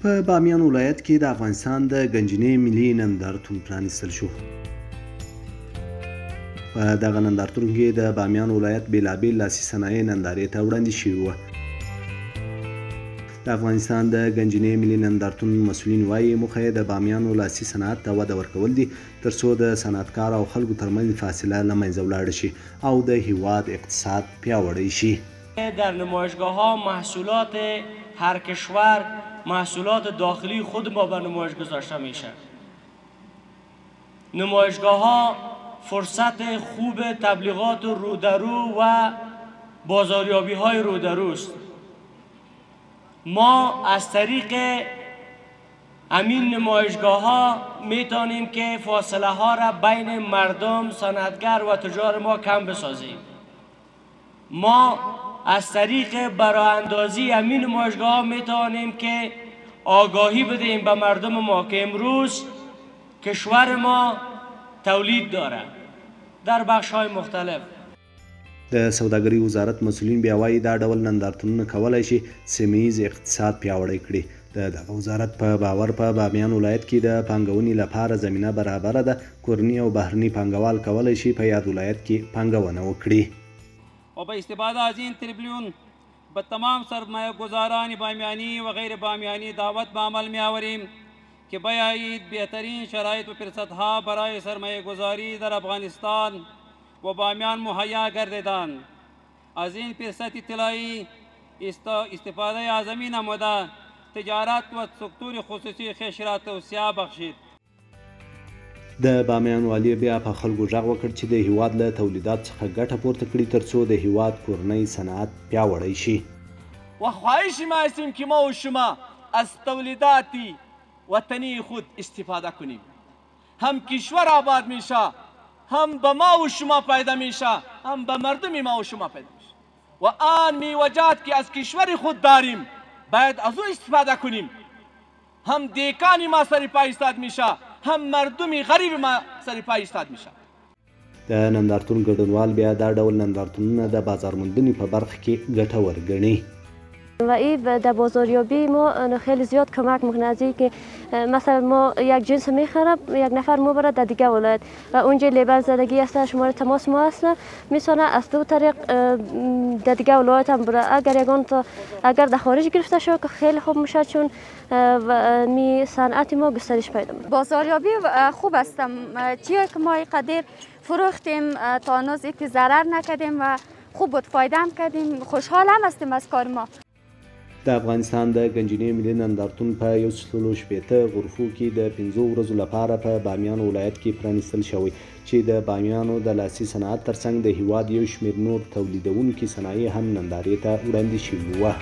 په بامیان ولایت کې د افغانستان د ګنجنې ملي نندارتون پرانیستل شو. په دغه نندارتون کې د بامیان ولایت بېلابېل لاسي صنایع نندارې ته وړاندې شوي وو. د افغانستان د ګنجنې ملي نندارتون مسؤلین وایي موخه یې د بامیانو لاسي صنعت ته وده ورکول دي ترڅو د صنعتکار او خلکو ترمنځ فاصله له منځه ولاړه شي او د هیواد اقتصاد پیاوړی شي. در نمایشگاه‌ها محصولات هر کشور محصولات داخلی خود ما به نمایش گذاشته میشه. نمایشگاه‌ها فرصت خوب تبلیغات رودرو و بازاریابی‌های رودروست. ما از طریق همین نمایشگاه‌ها میتونیم که فاصله ها را بین مردم، صنعتگر و تجار ما کم بسازیم. ما از طریق براندازی همین نمایشگاه‌ها میتونیم که آگاهی بدهیم به مردم ما که امروز کشور ما تولید داره در بخش‌های مختلف. د سوداګرۍ وزارت مسؤلین بیا وایي دا ډول نندارتونونه کولی شي سیمه ییز اقتصاد پیاوړی کړي. د دغه وزارت په باور په بامیان ولایت کې د پانګونې لپاره زمینه برابره ده. کورني او بهرني پانګوال کولی شي په یاد ولایت کې پانګونه وکړي. و با استفاده از این تریبیون به تمام سرمایه گذاران بامیانی و غیر بامیانی دعوت به عمل می آوریم که بیایید بهترین شرایط و فرصتها برای سرمایه گذاری در افغانستان و بامیان مهیا گردیدن. از این فرصت طلایی استفاده اعظمی نموده تجارت و سکتور خصوصی خیش را توسعه بخشید. د بامیان والی بیا په خلکو غږ وکړ چې د هیواد له تولیدات څخه ګټه پورته کړي ترڅو د هیواد کورنی صنعت پیاوړی شي. و خواهش ما هستیم که ما و شما از تولیدات وطنی خود استفاده کنیم. هم کشور آباد میشه، هم به ما و شما پیدا میشه، هم به مردم ما و شما پیدا میشه. و آن میوجات که از کشور خود داریم باید از او استفاده کنیم. هم دیکان ما سر پای ایستاد میشه، هم مردم غریب ما سر پای ایستاد میشه. د نندارتون ګډونوال بیا دا ډول نندارتونونه د بازارموندنې په برخه کې ګټور ګڼي. و این در بازاریابی ما خیلی زیاد کمک میکنه از این که مثلا ما یک جنس میخرم یک نفر میبره در دیگه ولایت و اونجا لیبل زدگی است شماره تماس ما است میتونه از دو طریق در دیگه ولایت هم بره. اگر در خارج گرفته شد که خیلی خوب میشه چون می صنعت ما گسترش پیدا میکنه. بازاریابی خوب است چیه که ما قدر فروختیم تا هنوز که ضرر نکردیم و خوب بود فایده هم کردیم. خوشحال هم هستیم از کار ما. د افغانستان د ګنجنې ملي نندارتون په 160 غرفو کې د 15 ورځو لپاره په بامیان ولایت کې پرانیستل شوی چې د بامیانو د لاسي صنعت ترڅنګ د هیواد یو شمېر نور تولیدونکي صنایع هم نندارې ته وړاندې شوي وه.